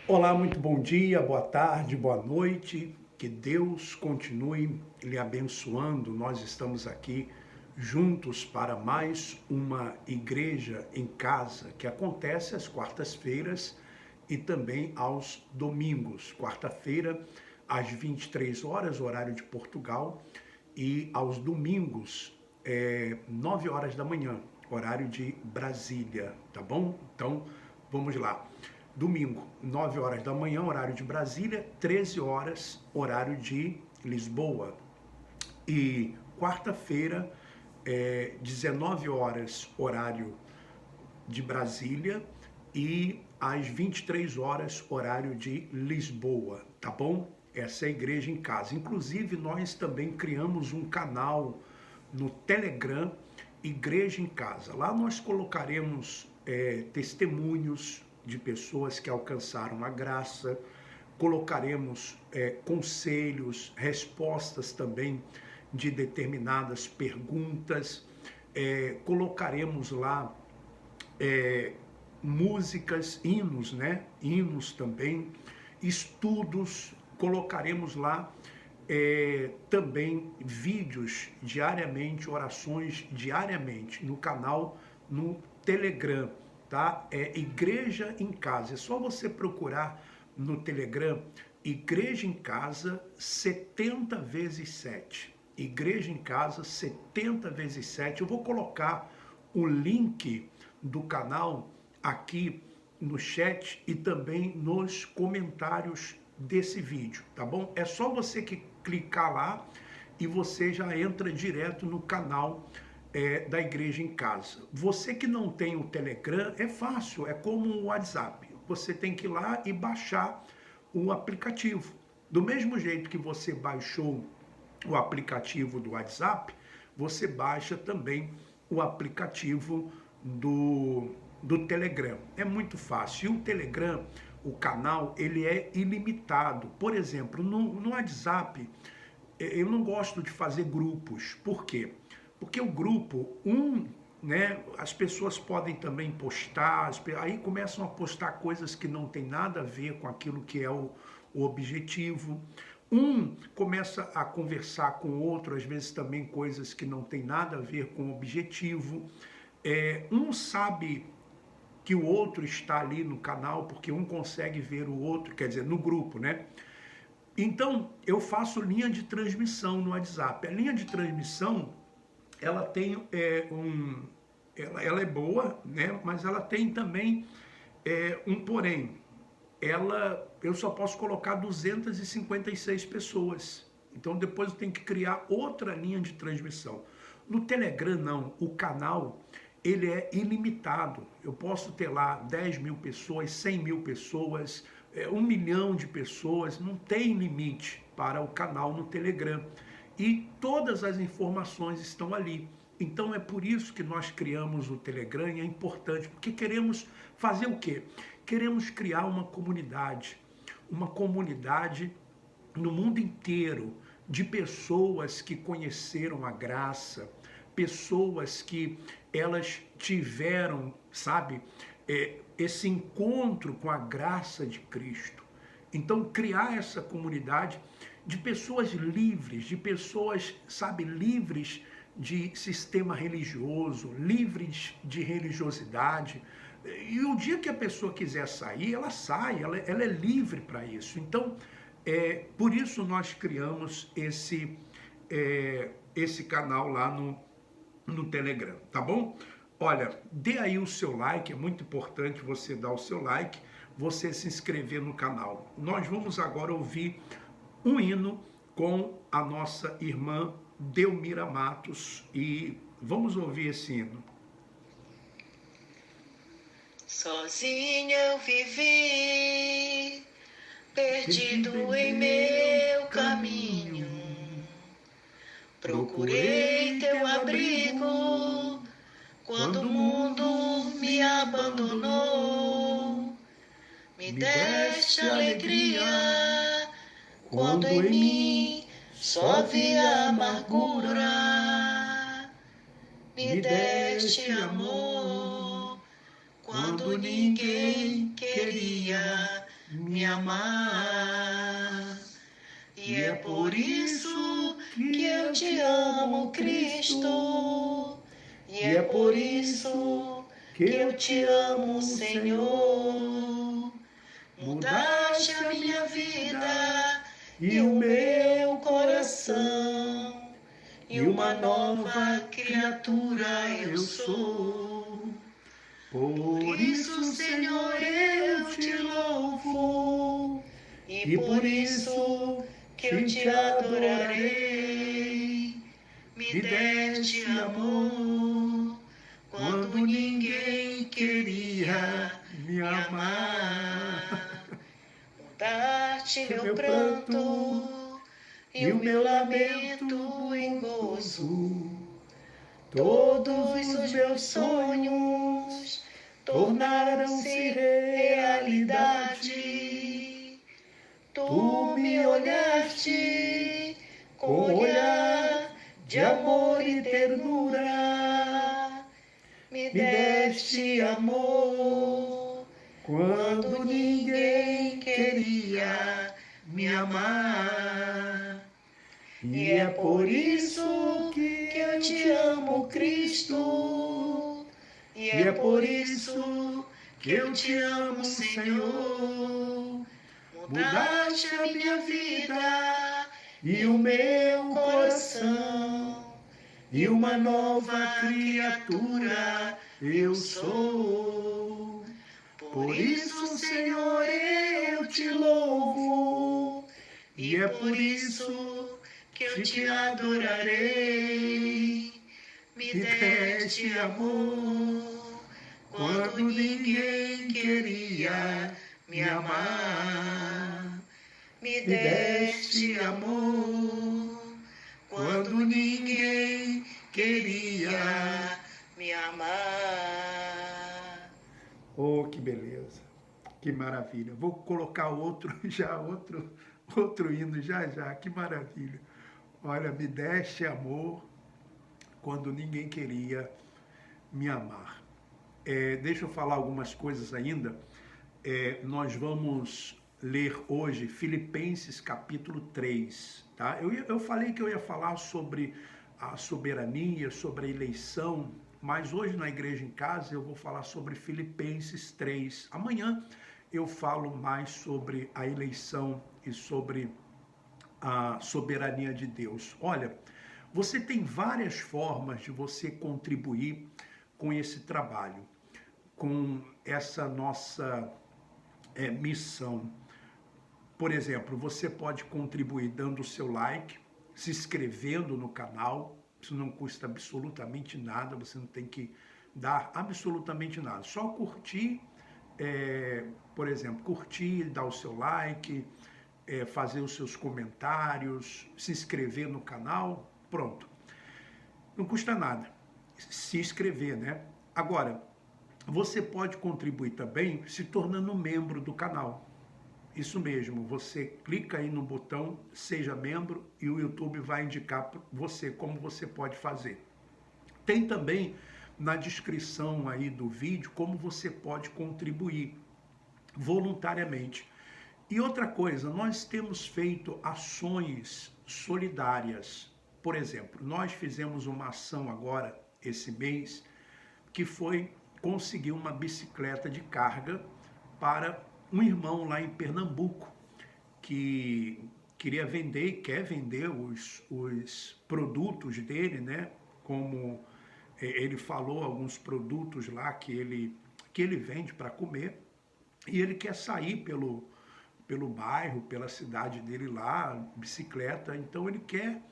Olá, muito bom dia, boa tarde, boa noite. Que Deus continue lhe abençoando. Nós estamos aqui juntos para mais uma igreja em casa que acontece às quartas-feiras e também aos domingos. Quarta-feira às 23 horas, horário de Portugal, e aos domingos, 9 horas da manhã, horário de Brasília, tá bom? Então, vamos lá. Domingo, 9 horas da manhã, horário de Brasília, 13 horas, horário de Lisboa. E quarta-feira, 19 horas, horário de Brasília, e às 23 horas, horário de Lisboa, tá bom? Essa é a Igreja em Casa. Inclusive, nós também criamos um canal no Telegram, Igreja em Casa. Lá nós colocaremos testemunhos de pessoas que alcançaram a graça, colocaremos conselhos, respostas também de determinadas perguntas, colocaremos lá músicas, hinos, né? Hinos também, estudos, colocaremos lá também vídeos diariamente, orações diariamente no canal no Telegram, tá? É Igreja em Casa. É só você procurar no Telegram Igreja em Casa 70 vezes 7. Igreja em Casa 70 vezes 7. Eu vou colocar o link do canal aqui no chat e também nos comentários desse vídeo, tá bom? É só você que clicar lá e você já entra direto no canal da Igreja em Casa. Você que não tem o Telegram, é fácil, é como o WhatsApp. Você tem que ir lá e baixar o aplicativo. Do mesmo jeito que você baixou o aplicativo do WhatsApp, você baixa também o aplicativo do Telegram. É muito fácil. E o Telegram, o canal, ele é ilimitado. Por exemplo, no WhatsApp, eu não gosto de fazer grupos. Por quê? Porque o grupo, né, as pessoas podem também postar, aí começam a postar coisas que não tem nada a ver com aquilo que é o objetivo. Começa a conversar com o outro, às vezes também coisas que não tem nada a ver com o objetivo. Sabe que o outro está ali no canal, porque um consegue ver o outro, quer dizer, no grupo, né? Então, eu faço linha de transmissão no WhatsApp. A linha de transmissão, ela tem ela é boa, né? Mas ela tem também um porém. Eu só posso colocar 256 pessoas. Então, depois eu tenho que criar outra linha de transmissão. No Telegram, não. O canal, ele é ilimitado. Eu posso ter lá 10 mil pessoas, 100 mil pessoas, 1 milhão de pessoas. Não tem limite para o canal no Telegram. E todas as informações estão ali. Então é por isso que nós criamos o Telegram e é importante, porque queremos fazer o quê? Queremos criar uma comunidade no mundo inteiro de pessoas que conheceram a graça, pessoas que elas tiveram, sabe, esse encontro com a graça de Cristo. Então, criar essa comunidade de pessoas livres, de pessoas, sabe, livres de sistema religioso, livres de religiosidade. E o dia que a pessoa quiser sair, ela sai, ela é livre para isso. Então, por isso nós criamos esse canal lá no Telegram, tá bom? Olha, dê aí o seu like, é muito importante você dar o seu like, você se inscrever no canal. Nós vamos agora ouvir um hino com a nossa irmã Delmira Matos e vamos ouvir esse hino. Sozinha eu vivi, perdido em meu caminho. Procurei teu abrigo quando o mundo me abandonou. Me deste alegria quando em mim só havia amargura. Me deste amor quando ninguém queria me amar. E é por isso que eu te amo, Cristo. E é por isso que eu te amo, Senhor. Mudaste a minha vida e o meu coração, e uma nova criatura eu sou. Por isso, Senhor, eu te louvo, e por isso que eu te adorarei. Me deste amor quando ninguém queria me amar. Mudaste meu pranto e o meu lamento em gozo. Todos os meus sonhos tornaram-se realidade. Tu me olhaste com olhar de amor e ternura. Me deste amor quando ninguém queria me amar. E é por isso que eu te amo, Cristo. E é por isso que eu te amo, Senhor. Mudaste a minha vida e o meu coração, e uma nova criatura eu sou. Por isso, Senhor, eu te louvo, e é por isso que eu te adorarei. Me deste amor quando ninguém queria me amar. Me deste amor quando ninguém queria me amar. Oh, que beleza, que maravilha. Vou colocar outro hino já, que maravilha. Olha, me deste amor quando ninguém queria me amar. Deixa eu falar algumas coisas ainda. Nós vamos ler hoje Filipenses capítulo 3. Tá? Eu falei que eu ia falar sobre a soberania, sobre a eleição, mas hoje na Igreja em Casa eu vou falar sobre Filipenses 3. Amanhã eu falo mais sobre a eleição e sobre a soberania de Deus. Olha, você tem várias formas de você contribuir com esse trabalho, com essa nossa missão. Por exemplo, você pode contribuir dando o seu like, se inscrevendo no canal. Isso não custa absolutamente nada, você não tem que dar absolutamente nada. Só curtir, por exemplo, curtir, dar o seu like, fazer os seus comentários, se inscrever no canal, pronto. Não custa nada se inscrever, né? Agora, você pode contribuir também se tornando membro do canal. Isso mesmo, você clica aí no botão Seja Membro e o YouTube vai indicar para você como você pode fazer. Tem também na descrição aí do vídeo como você pode contribuir voluntariamente. E outra coisa, nós temos feito ações solidárias. Por exemplo, nós fizemos uma ação agora, esse mês, que foi conseguir uma bicicleta de carga para um irmão lá em Pernambuco, que queria vender e quer vender os produtos dele, né? Como ele falou, alguns produtos lá que ele vende para comer, e ele quer sair pelo bairro, pela cidade dele lá, bicicleta, então ele quer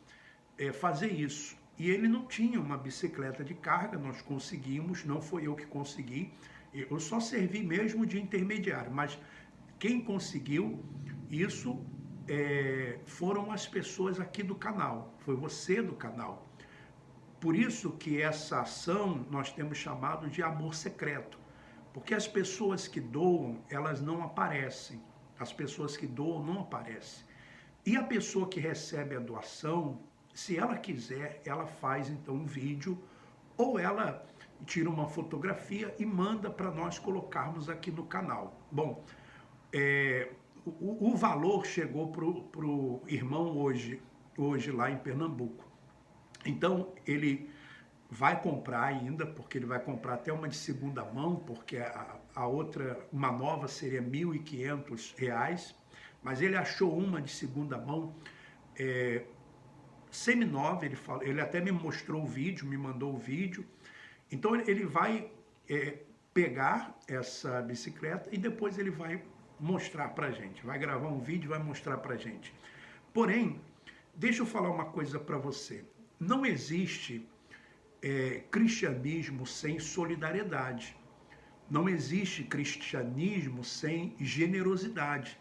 fazer isso. E ele não tinha uma bicicleta de carga, nós conseguimos, não foi eu que consegui, eu só servi mesmo de intermediário, mas quem conseguiu isso foram as pessoas aqui do canal, foi você do canal. Por isso que essa ação nós temos chamado de amor secreto, porque as pessoas que doam, elas não aparecem, as pessoas que doam não aparecem. E a pessoa que recebe a doação, se ela quiser, ela faz então um vídeo ou ela tira uma fotografia e manda para nós colocarmos aqui no canal. Bom, o valor chegou para o irmão hoje lá em Pernambuco. Então, ele vai comprar ainda, porque ele vai comprar até uma de segunda mão, porque a outra, uma nova, seria R$ 1.500, mas ele achou uma de segunda mão, seminova. Ele até me mostrou o vídeo, me mandou o vídeo. Então ele vai pegar essa bicicleta e depois ele vai mostrar pra gente, vai gravar um vídeo e vai mostrar pra gente. Porém, deixa eu falar uma coisa para você, não existe cristianismo sem solidariedade, não existe cristianismo sem generosidade.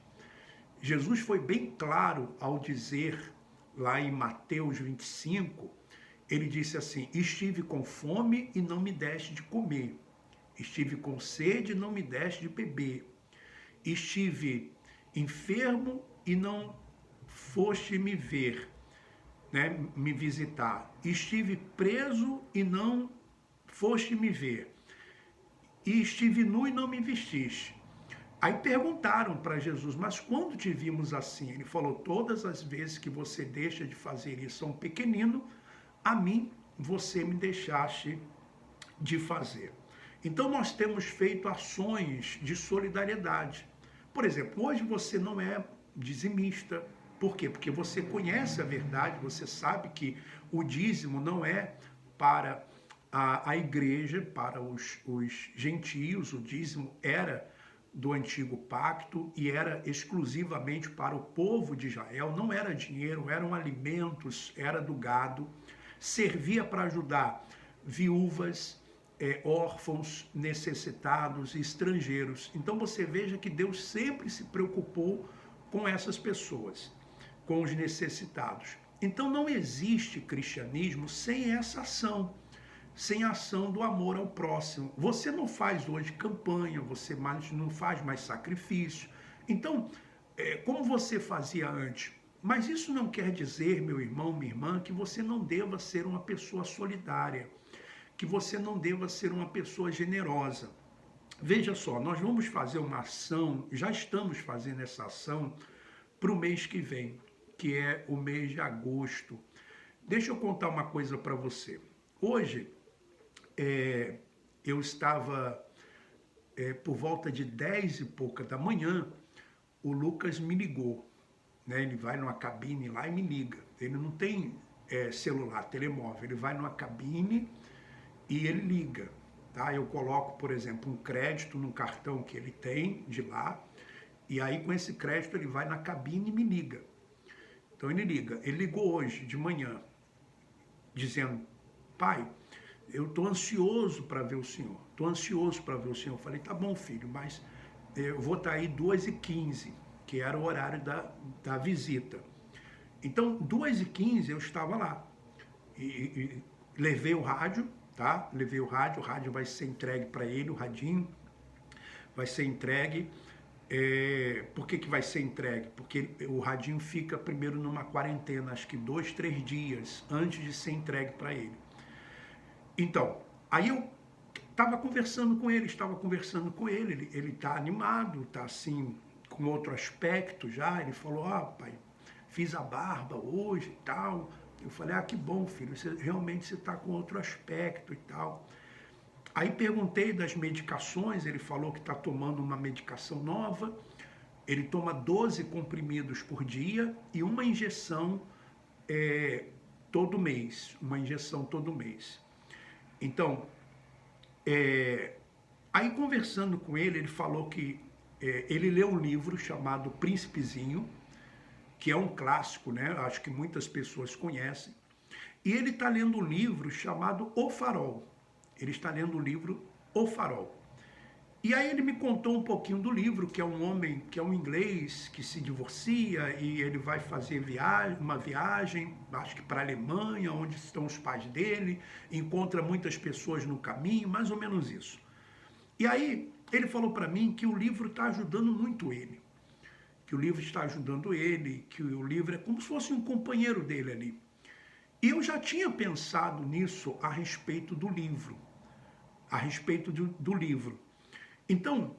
Jesus foi bem claro ao dizer lá em Mateus 25, ele disse assim: estive com fome e não me deste de comer, estive com sede e não me deste de beber, estive enfermo e não foste me ver, né, me visitar, estive preso e não foste me ver, e estive nu e não me vestiste. Aí perguntaram para Jesus: mas quando te vimos assim? Ele falou: todas as vezes que você deixa de fazer isso a um pequenino, a mim você me deixaste de fazer. Então nós temos feito ações de solidariedade. Por exemplo, hoje você não é dizimista. Por quê? Porque você conhece a verdade, você sabe que o dízimo não é para a igreja, para os gentios. O dízimo era do antigo pacto e era exclusivamente para o povo de Israel. Não era dinheiro, eram alimentos, era do gado. Servia para ajudar viúvas, órfãos, necessitados e estrangeiros. Então você veja que Deus sempre se preocupou com essas pessoas, com os necessitados. Então não existe cristianismo sem essa ação, sem a ação do amor ao próximo. Você não faz hoje campanha, você não faz mais sacrifício. Então, como você fazia antes? Mas isso não quer dizer, meu irmão, minha irmã, que você não deva ser uma pessoa solidária, que você não deva ser uma pessoa generosa. Veja só, nós vamos fazer uma ação, já estamos fazendo essa ação para o mês que vem, que é o mês de agosto. Deixa eu contar uma coisa para você. Hoje, eu estava, por volta de 10 e pouca da manhã, o Lucas me ligou, né? Ele vai numa cabine lá e me liga. Ele não tem celular, telemóvel, ele vai numa cabine e ele liga. Tá? Eu coloco, por exemplo, um crédito no cartão que ele tem de lá, e aí com esse crédito ele vai na cabine e me liga. Então ele liga. Ele ligou hoje de manhã, dizendo: pai, eu estou ansioso para ver o senhor, estou ansioso para ver o senhor. Eu falei: tá bom, filho, mas eu vou estar aí 2h15, que era o horário da visita. Então, 2h15 eu estava lá, e levei o rádio, tá? Levei o rádio vai ser entregue para ele, o radinho vai ser entregue. Por que vai ser entregue? Porque o radinho fica primeiro numa quarentena, acho que 2, 3 dias antes de ser entregue para ele. Então, aí eu estava conversando com ele, ele está animado, está assim, com outro aspecto já. Ele falou: pai, fiz a barba hoje e tal. Eu falei: que bom, filho, realmente você está com outro aspecto e tal. Aí perguntei das medicações, ele falou que está tomando uma medicação nova, ele toma 12 comprimidos por dia e uma injeção todo mês, Então, aí conversando com ele, ele falou que ele leu um livro chamado Príncipezinho, que é um clássico, né? Acho que muitas pessoas conhecem. E ele está lendo um livro chamado O Farol. Ele está lendo o livro O Farol. E aí ele me contou um pouquinho do livro, que é um homem, que é um inglês, que se divorcia e ele vai fazer uma viagem, acho que para a Alemanha, onde estão os pais dele, encontra muitas pessoas no caminho, mais ou menos isso. E aí ele falou para mim que o livro está ajudando muito ele, que o livro está ajudando ele, que o livro é como se fosse um companheiro dele ali. E eu já tinha pensado nisso a respeito do livro, do livro. Então,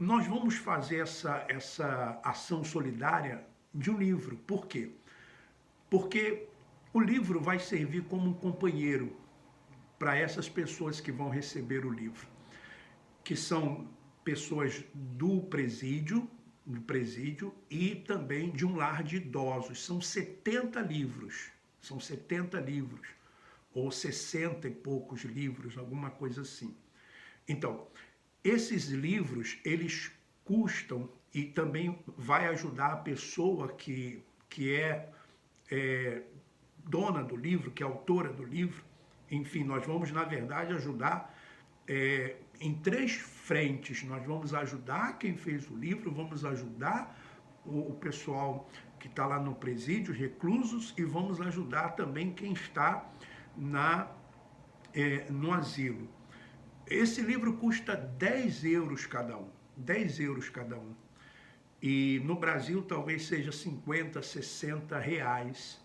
nós vamos fazer essa ação solidária de um livro. Por quê? Porque o livro vai servir como um companheiro para essas pessoas que vão receber o livro, que são pessoas do presídio e também de um lar de idosos. São 70 livros, ou 60 e poucos livros, alguma coisa assim. Então, esses livros, eles custam, e também vai ajudar a pessoa que é dona do livro, que é autora do livro. Enfim, nós vamos, na verdade, ajudar em 3 frentes. Nós vamos ajudar quem fez o livro, vamos ajudar o pessoal que está lá no presídio, reclusos, e vamos ajudar também quem está no asilo. Esse livro custa 10 euros cada um, 10 euros cada um. E no Brasil talvez seja 50, 60 reais.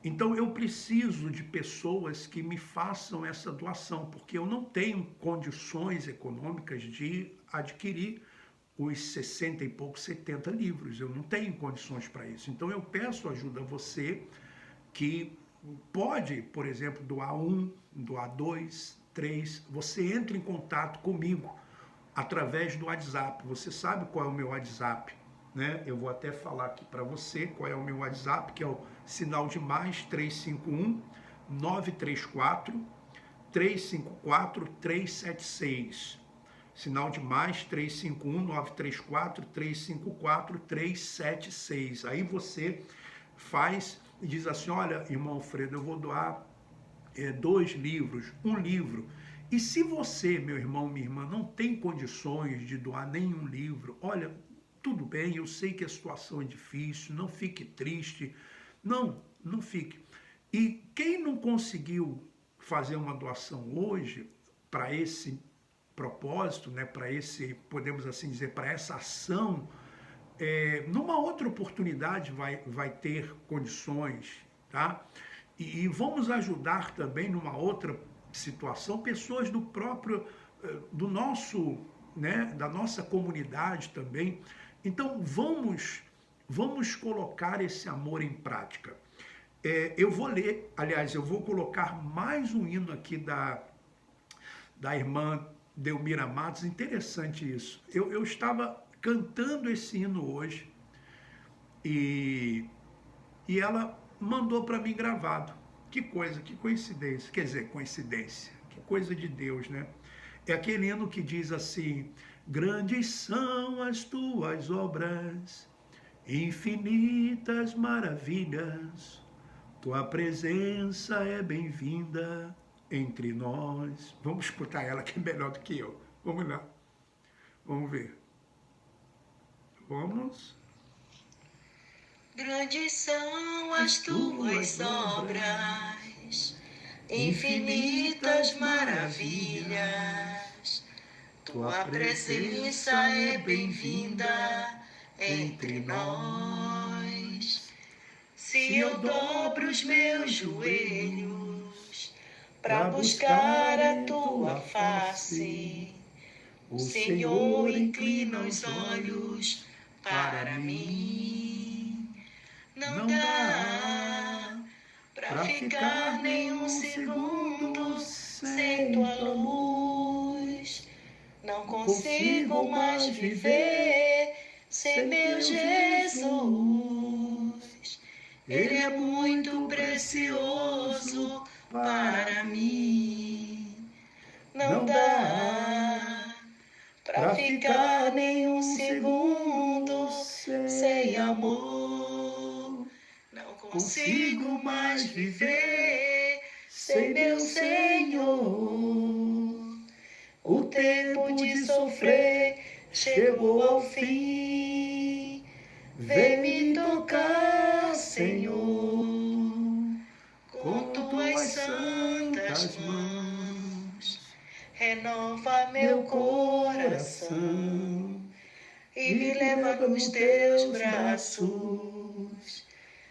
Então eu preciso de pessoas que me façam essa doação, porque eu não tenho condições econômicas de adquirir os 60 e poucos, 70 livros. Eu não tenho condições para isso. Então eu peço ajuda a você que pode, por exemplo, doar 1, doar 2, 3. Você entra em contato comigo através do WhatsApp. Você sabe qual é o meu WhatsApp, né? Eu vou até falar aqui para você qual é o meu WhatsApp, que é o sinal de mais 351 934 354 376. Sinal de mais 351 934 354 376. Aí você faz e diz assim: olha, irmão Alfredo, eu vou doar 2 livros, 1 livro. E se você, meu irmão, minha irmã, não tem condições de doar nenhum livro, olha, tudo bem, eu sei que a situação é difícil, não fique triste, não fique. E quem não conseguiu fazer uma doação hoje para esse propósito, né, para esse, podemos assim dizer, para essa ação, numa outra oportunidade vai ter condições, tá? E vamos ajudar também numa outra situação pessoas do nosso, né, da nossa comunidade também. Então vamos colocar esse amor em prática. Eu vou ler, aliás, eu vou colocar mais um hino aqui da irmã Delmira Matos. Interessante isso. Eu estava cantando esse hino hoje e ela mandou para mim gravado. Que coisa, que coincidência. Quer dizer, coincidência. Que coisa de Deus, né? É aquele hino que diz assim: grandes são as tuas obras, infinitas maravilhas, tua presença é bem-vinda entre nós. Vamos escutar ela, que é melhor do que eu. Vamos lá. Vamos ver. Vamos. Grandes são as tuas obras, infinitas maravilhas. Tua presença é bem-vinda entre nós. Se eu dobro os meus joelhos para buscar a tua face, o Senhor inclina os olhos para mim. Não dá para ficar nem um segundo sem tua luz. Não consigo mais viver sem meu Jesus. Ele é muito precioso para mim. Não dá para ficar nem um segundo sem amor. Não consigo mais viver sem meu Senhor. O tempo de sofrer chegou ao fim. Vem me tocar, Senhor, com tuas santas mãos. Renova meu coração e me leva nos teus braços.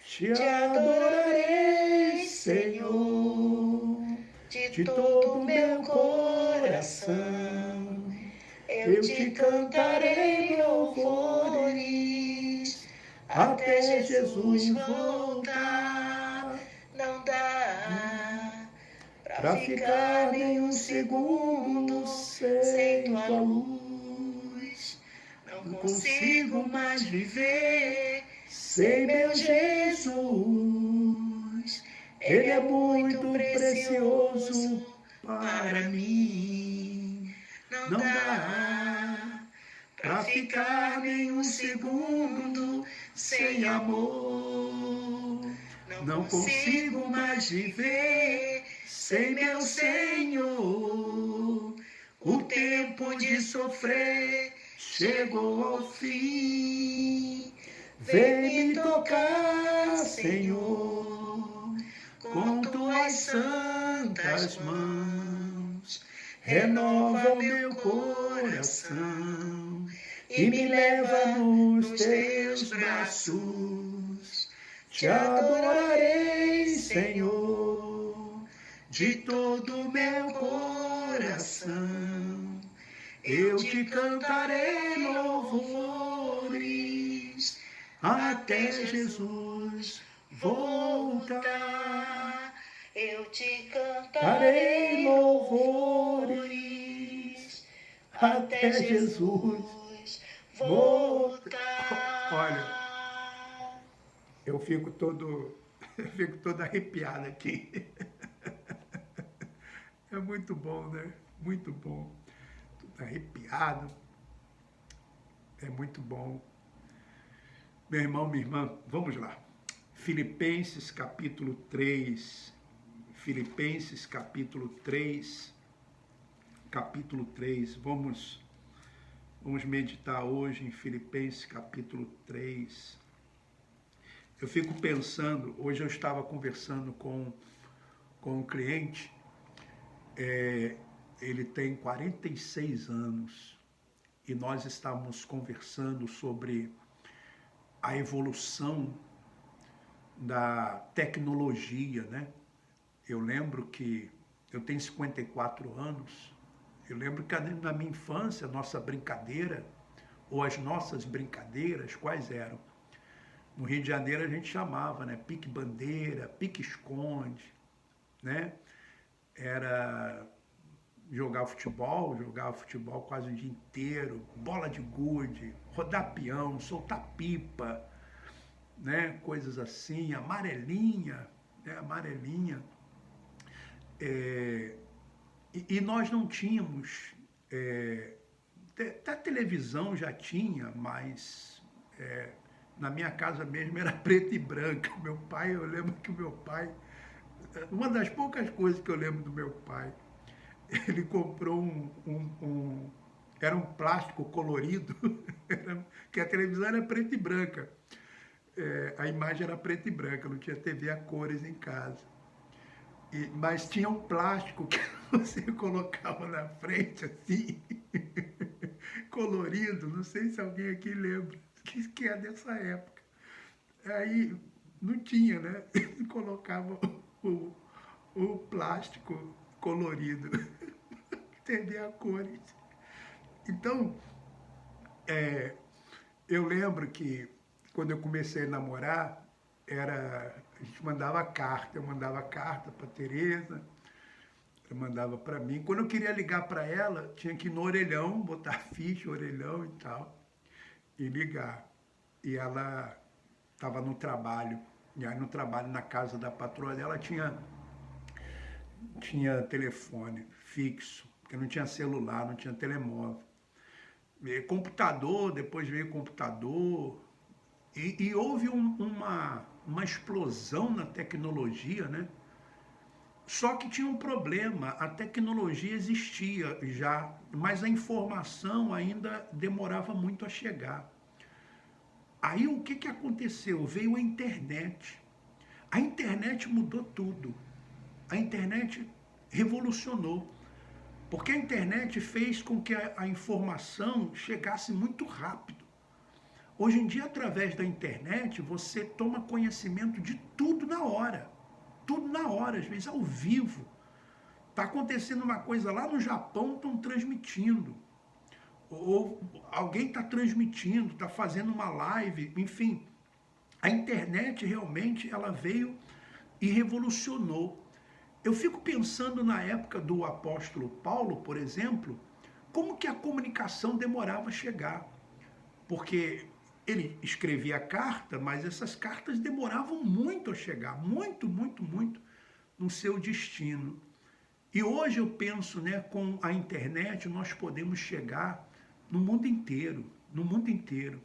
Te adorarei, Senhor, de todo meu coração. Eu te cantarei até Jesus voltar. Não dá pra ficar nem um segundo sem tua luz. Não consigo mais viver sem meu Jesus. Ele é muito precioso para mim. Não dá pra ficar nem um segundo sem amor. Não consigo mais viver sem meu Senhor. O tempo de sofrer chegou ao fim. Vem me tocar, Senhor, com tuas santas mãos. Renova meu coração e me leva nos teus braços. Te adorarei, Senhor, de todo meu coração. Eu te cantarei louvores até Jesus voltar. Eu te cantarei louvores até Jesus voltar. Olha, eu fico todo arrepiado aqui. É muito bom, né? Muito bom. Tudo arrepiado. É muito bom. Meu irmão, minha irmã, vamos lá. Filipenses capítulo 3. Filipenses capítulo 3. Capítulo 3. Vamos meditar hoje em Filipenses capítulo 3. Eu fico pensando, hoje eu estava conversando com um cliente, ele tem 46 anos, e nós estávamos conversando sobre a evolução da tecnologia, né? Eu lembro que eu tenho 54 anos, eu lembro que na minha infância, nossa brincadeira, ou as nossas brincadeiras, quais eram? No Rio de Janeiro a gente chamava, né? Pique-bandeira, pique-esconde, né? Era jogava futebol quase o dia inteiro, bola de gude, rodar peão, soltar pipa, né? Coisas assim, amarelinha, né? Amarelinha. E nós não tínhamos, a televisão já tinha, mas na minha casa mesmo era preta e branca. Meu pai, eu lembro que o meu pai, uma das poucas coisas que eu lembro do meu pai, ele comprou era um plástico colorido, que a televisão era preta e branca. A imagem era preta e branca, não tinha TV a cores em casa. Mas tinha um plástico que você colocava na frente, assim, colorido, não sei se alguém aqui lembra, que é dessa época. Aí não tinha, né? Colocava o plástico colorido, TV a cores. Então, eu lembro que quando eu comecei a namorar, a gente mandava carta, eu mandava carta para Tereza, eu mandava para mim. Quando eu queria ligar para ela, tinha que ir no orelhão, botar ficha, orelhão e tal, e ligar. E ela estava no trabalho, e aí no trabalho, na casa da patroa dela, tinha telefone fixo, porque não tinha celular, não tinha telemóvel. Computador, depois veio computador, e houve uma explosão na tecnologia, né? Só que tinha um problema, a tecnologia existia já, mas a informação ainda demorava muito a chegar. Aí o que aconteceu? Veio a internet. A internet mudou tudo. A internet revolucionou. Porque a internet fez com que a informação chegasse muito rápido. Hoje em dia, através da internet, você toma conhecimento de tudo na hora. Tudo na hora, às vezes ao vivo. Está acontecendo uma coisa lá no Japão, estão transmitindo. Ou alguém está transmitindo, está fazendo uma live, enfim. A internet realmente ela veio e revolucionou. Eu fico pensando na época do apóstolo Paulo, por exemplo, como que a comunicação demorava a chegar. Porque ele escrevia carta, mas essas cartas demoravam muito a chegar, muito, muito, muito no seu destino. E hoje eu penso, né, com a internet nós podemos chegar no mundo inteiro, no mundo inteiro.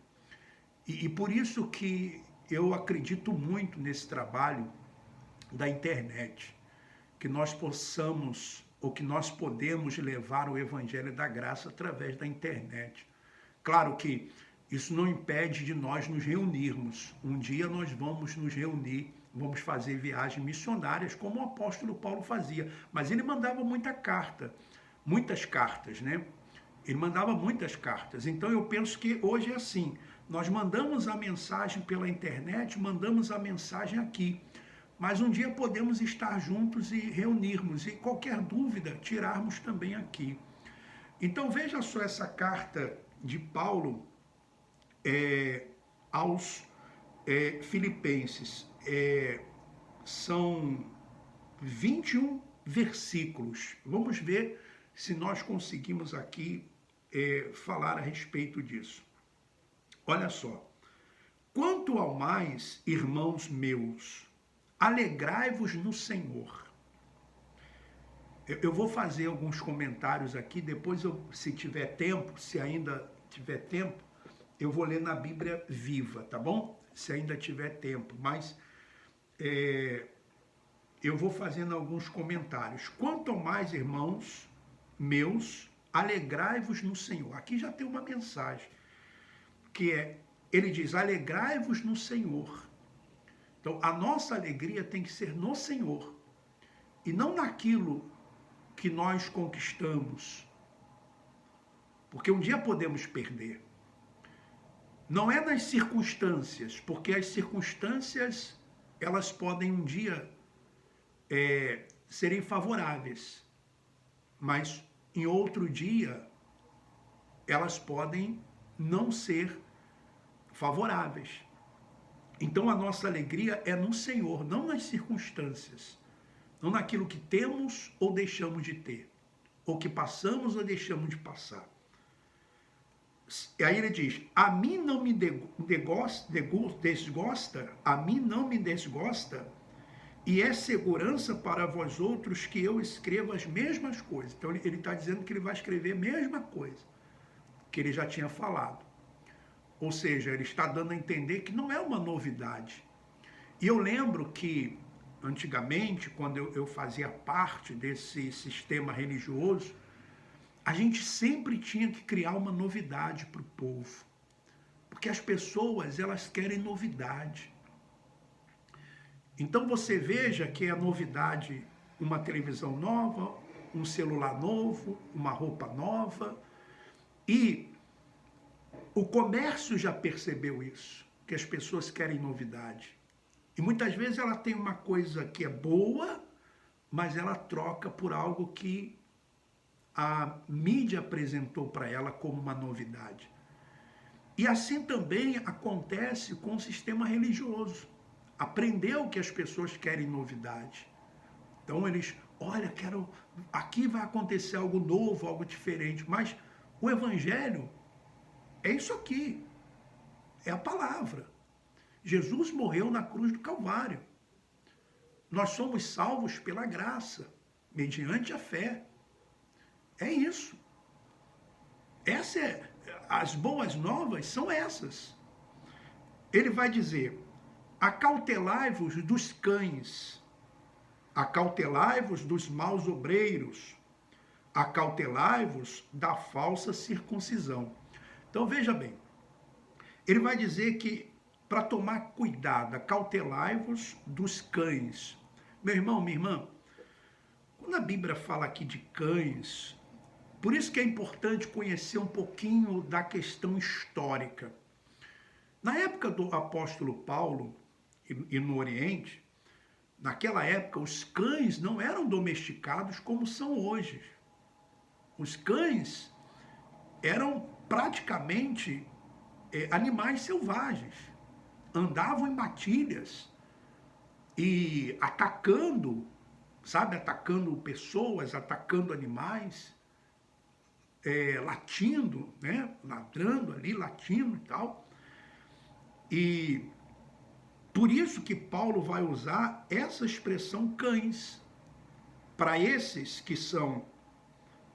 E por isso que eu acredito muito nesse trabalho da internet, que nós possamos, ou que nós podemos levar o evangelho da graça através da internet. Claro que isso não impede de nós nos reunirmos. Um dia nós vamos nos reunir, vamos fazer viagens missionárias, como o apóstolo Paulo fazia. Mas ele mandava muitas cartas, né? Ele mandava muitas cartas. Então eu penso que hoje é assim. Nós mandamos a mensagem pela internet, mandamos a mensagem aqui. Mas um dia podemos estar juntos e reunirmos. E qualquer dúvida, tirarmos também aqui. Então veja só essa carta de Paulo aos Filipenses. São 21 versículos. Vamos ver se nós conseguimos aqui falar a respeito disso. Olha só. Quanto ao mais, irmãos meus, alegrai-vos no Senhor. Eu vou fazer alguns comentários aqui, depois se tiver tempo, se ainda tiver tempo, eu vou ler na Bíblia Viva, tá bom? Se ainda tiver tempo, mas eu vou fazendo alguns comentários. Quanto ao mais, irmãos meus, alegrai-vos no Senhor. Aqui já tem uma mensagem, que ele diz, alegrai-vos no Senhor. Então, a nossa alegria tem que ser no Senhor, e não naquilo que nós conquistamos, porque um dia podemos perder. Não é nas circunstâncias, porque as circunstâncias, elas podem um dia serem favoráveis, mas em outro dia, elas podem não ser favoráveis. Então a nossa alegria é no Senhor, não nas circunstâncias, não naquilo que temos ou deixamos de ter, ou que passamos ou deixamos de passar. E aí ele diz, a mim não me desgosta, a mim não me desgosta, e é segurança para vós outros que eu escreva as mesmas coisas. Então ele está dizendo que ele vai escrever a mesma coisa que ele já tinha falado. Ou seja, ele está dando a entender que não é uma novidade. E eu lembro que, antigamente, quando eu fazia parte desse sistema religioso, a gente sempre tinha que criar uma novidade para o povo. Porque as pessoas, elas querem novidade. Então você veja que é novidade uma televisão nova, um celular novo, uma roupa nova. E o comércio já percebeu isso, que as pessoas querem novidade. E muitas vezes ela tem uma coisa que é boa, mas ela troca por algo que a mídia apresentou para ela como uma novidade. E assim também acontece com o sistema religioso. Aprendeu que as pessoas querem novidade. Então eles, olha, aqui vai acontecer algo novo, algo diferente. Mas o evangelho é isso aqui, é a palavra. Jesus morreu na cruz do Calvário. Nós somos salvos pela graça, mediante a fé. É isso. As boas novas são essas. Ele vai dizer, acautelai-vos dos cães, acautelai-vos dos maus obreiros, acautelai-vos da falsa circuncisão. Então veja bem, ele vai dizer que para tomar cuidado, acautelai-vos dos cães. Meu irmão, minha irmã, quando a Bíblia fala aqui de cães, por isso que é importante conhecer um pouquinho da questão histórica. Na época do apóstolo Paulo e no Oriente, naquela época os cães não eram domesticados como são hoje. Os cães eram praticamente animais selvagens. andavam em matilhas e atacando, sabe, atacando pessoas, atacando animais, latindo, né, ladrando ali, latindo e tal. E por isso que Paulo vai usar essa expressão cães, para esses que são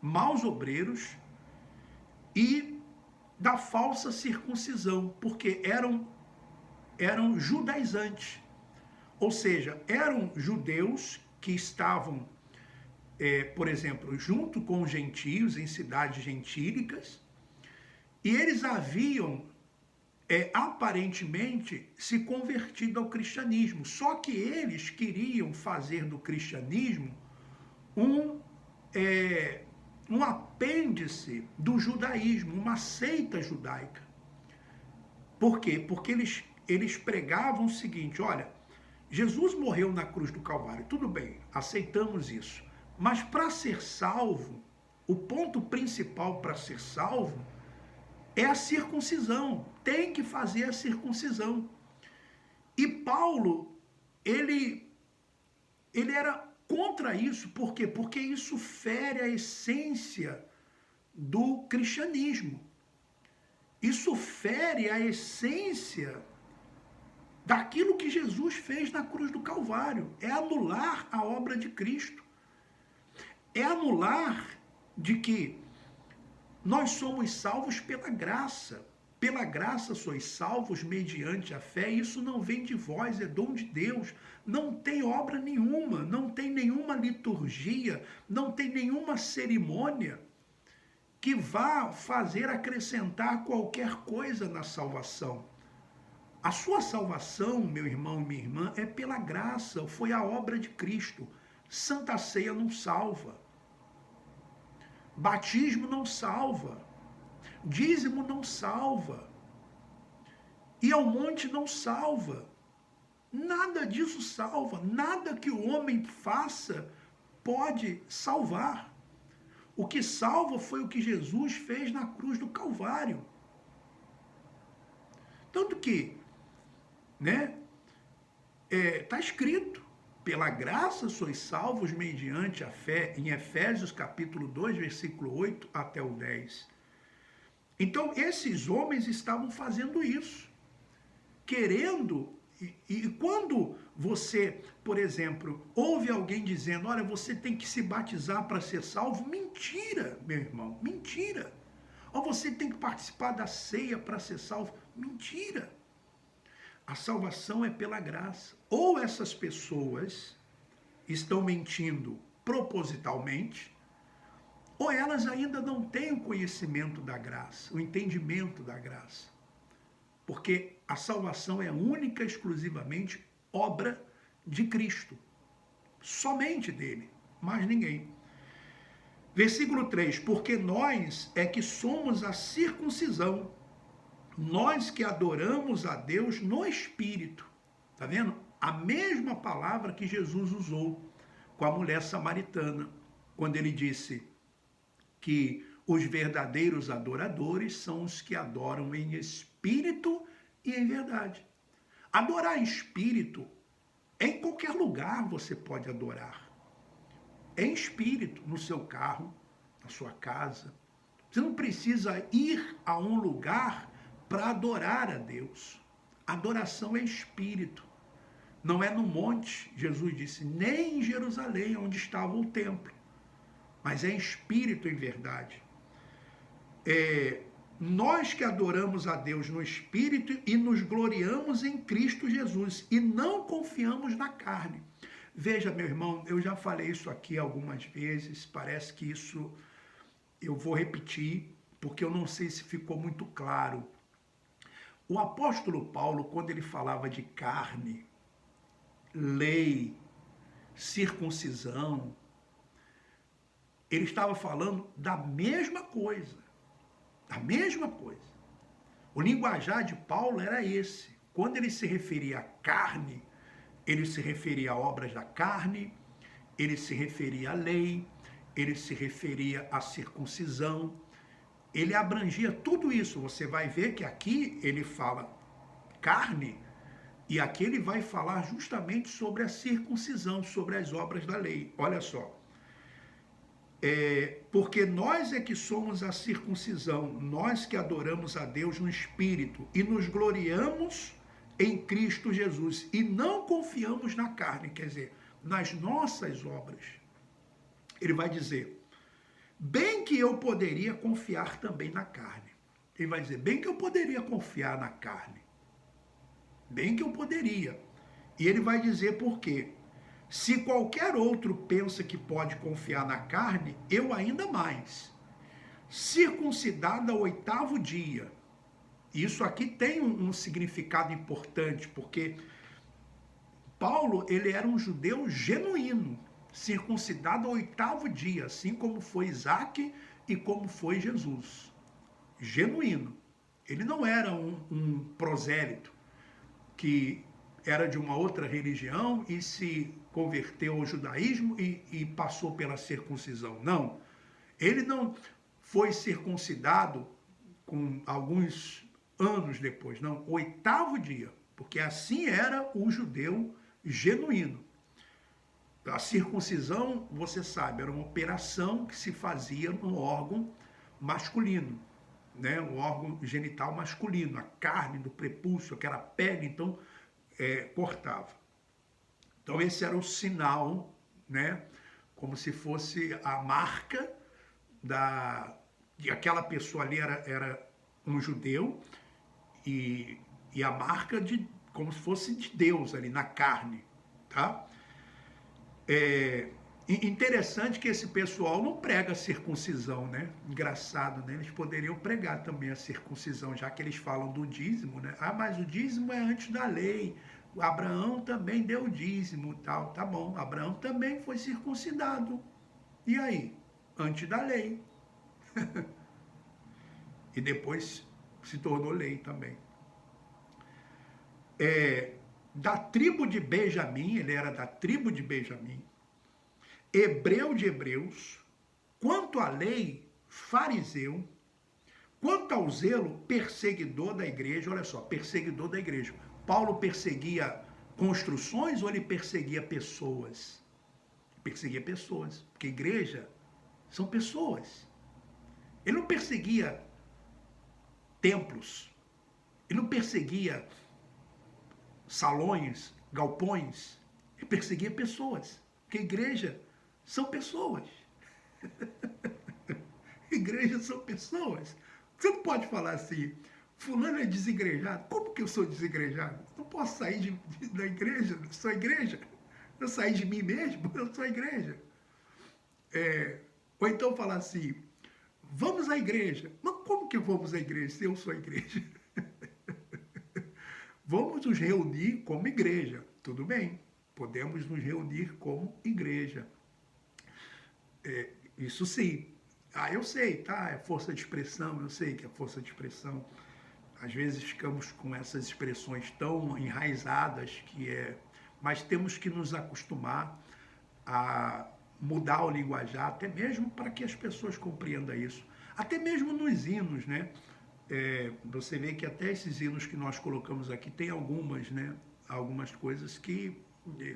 maus obreiros e da falsa circuncisão, porque eram judaizantes, ou seja, eram judeus que estavam, por exemplo, junto com os gentios em cidades gentílicas, e eles haviam aparentemente se convertido ao cristianismo, só que eles queriam fazer do cristianismo um apêndice do judaísmo, uma seita judaica. Por quê? Porque eles pregavam o seguinte: olha, Jesus morreu na cruz do Calvário, tudo bem, aceitamos isso, mas para ser salvo, o ponto principal para ser salvo é a circuncisão, tem que fazer a circuncisão. E Paulo, ele era contra isso, por quê? Porque isso fere a essência do cristianismo. Isso fere a essência daquilo que Jesus fez na cruz do Calvário. É anular a obra de Cristo. É anular de que nós somos salvos pela graça. Pela graça sois salvos mediante a fé, e isso não vem de vós, é dom de Deus. Não tem obra nenhuma, não tem nenhuma liturgia, não tem nenhuma cerimônia que vá fazer acrescentar qualquer coisa na salvação. A sua salvação, meu irmão e minha irmã, é pela graça, foi a obra de Cristo. Santa Ceia não salva. Batismo não salva. Dízimo não salva. E ao monte não salva. Nada disso salva. Nada que o homem faça pode salvar. O que salva foi o que Jesus fez na cruz do Calvário. Tanto que, né, está escrito: pela graça sois salvos mediante a fé, em Efésios capítulo 2, versículo 8 até o 10. Então, esses homens estavam fazendo isso, querendo, e quando você, por exemplo, ouve alguém dizendo: olha, você tem que se batizar para ser salvo, mentira, meu irmão, mentira. Ou você tem que participar da ceia para ser salvo, mentira. A salvação é pela graça. Ou essas pessoas estão mentindo propositalmente, ou elas ainda não têm o conhecimento da graça, o entendimento da graça. Porque a salvação é única e exclusivamente obra de Cristo. Somente dele, mais ninguém. Versículo 3, porque nós é que somos a circuncisão, nós que adoramos a Deus no Espírito. Está vendo? A mesma palavra que Jesus usou com a mulher samaritana, quando ele disse que os verdadeiros adoradores são os que adoram em espírito e em verdade. Adorar em espírito, em qualquer lugar você pode adorar. Em espírito, no seu carro, na sua casa. Você não precisa ir a um lugar para adorar a Deus. Adoração é espírito. Não é no monte, Jesus disse, nem em Jerusalém, onde estava o templo. Mas é em espírito, em verdade. Nós que adoramos a Deus no espírito e nos gloriamos em Cristo Jesus e não confiamos na carne. Veja, meu irmão, eu já falei isso aqui algumas vezes, parece que isso eu vou repetir, porque eu não sei se ficou muito claro. O apóstolo Paulo, quando ele falava de carne, lei, circuncisão, ele estava falando da mesma coisa. Da mesma coisa. O linguajar de Paulo era esse. Quando ele se referia à carne, ele se referia a obras da carne, ele se referia à lei, ele se referia à circuncisão, ele abrangia tudo isso. Você vai ver que aqui ele fala carne, E aqui ele vai falar justamente sobre a circuncisão, sobre as obras da lei. Olha só. Porque nós é que somos a circuncisão, nós que adoramos a Deus no Espírito e nos gloriamos em Cristo Jesus e não confiamos na carne, quer dizer, nas nossas obras. Ele vai dizer, bem que eu poderia confiar também na carne. Ele vai dizer, bem que eu poderia confiar na carne. Bem que eu poderia. E ele vai dizer por quê. Se qualquer outro pensa que pode confiar na carne, eu ainda mais. Circuncidado ao 8º dia. Isso aqui tem um significado importante, porque Paulo, ele era um judeu genuíno, circuncidado ao 8º dia, assim como foi Isaac e como foi Jesus. Genuíno. Ele não era um prosélito que era de uma outra religião e se converteu ao judaísmo e passou pela circuncisão. Não. Ele não foi circuncidado com alguns anos depois, não. 8º dia, porque assim era o judeu genuíno. A circuncisão, você sabe, era uma operação que se fazia no órgão masculino, né? O órgão genital masculino, a carne do prepúcio, aquela pele, então, cortava. Então esse era o sinal, né? Como se fosse a marca de aquela pessoa ali era um judeu e a marca de como se fosse de Deus ali na carne, tá? Interessante que esse pessoal não prega a circuncisão, né? Engraçado, né? Eles poderiam pregar também a circuncisão, já que eles falam do dízimo, né? Ah, mas o dízimo é antes da lei. Abraão também deu dízimo, tal. Tá bom, Abraão também foi circuncidado. E aí? Antes da lei. E depois se tornou lei também. Da tribo de Benjamim, ele era da tribo de Benjamim, hebreu de hebreus, quanto à lei, fariseu, quanto ao zelo, perseguidor da igreja. Olha só, perseguidor da igreja. Paulo perseguia construções ou ele perseguia pessoas? Perseguia pessoas, porque igreja são pessoas. Ele não perseguia templos, ele não perseguia salões, galpões, ele perseguia pessoas, porque igreja são pessoas. Igreja são pessoas. Você não pode falar assim, fulano é desigrejado. Como que eu sou desigrejado? Não posso sair da igreja, eu sou igreja. Eu saí de mim mesmo, eu sou igreja. Ou então falar assim, vamos à igreja. Mas como que vamos à igreja se eu sou a igreja? Vamos nos reunir como igreja. Tudo bem, podemos nos reunir como igreja. Isso sim. Ah, eu sei, tá? É força de expressão, eu sei que é força de expressão. Às vezes ficamos com essas expressões tão enraizadas mas temos que nos acostumar a mudar o linguajar, até mesmo para que as pessoas compreendam isso. Até mesmo nos hinos, né? Você vê que até esses hinos que nós colocamos aqui, tem algumas, né? Algumas coisas que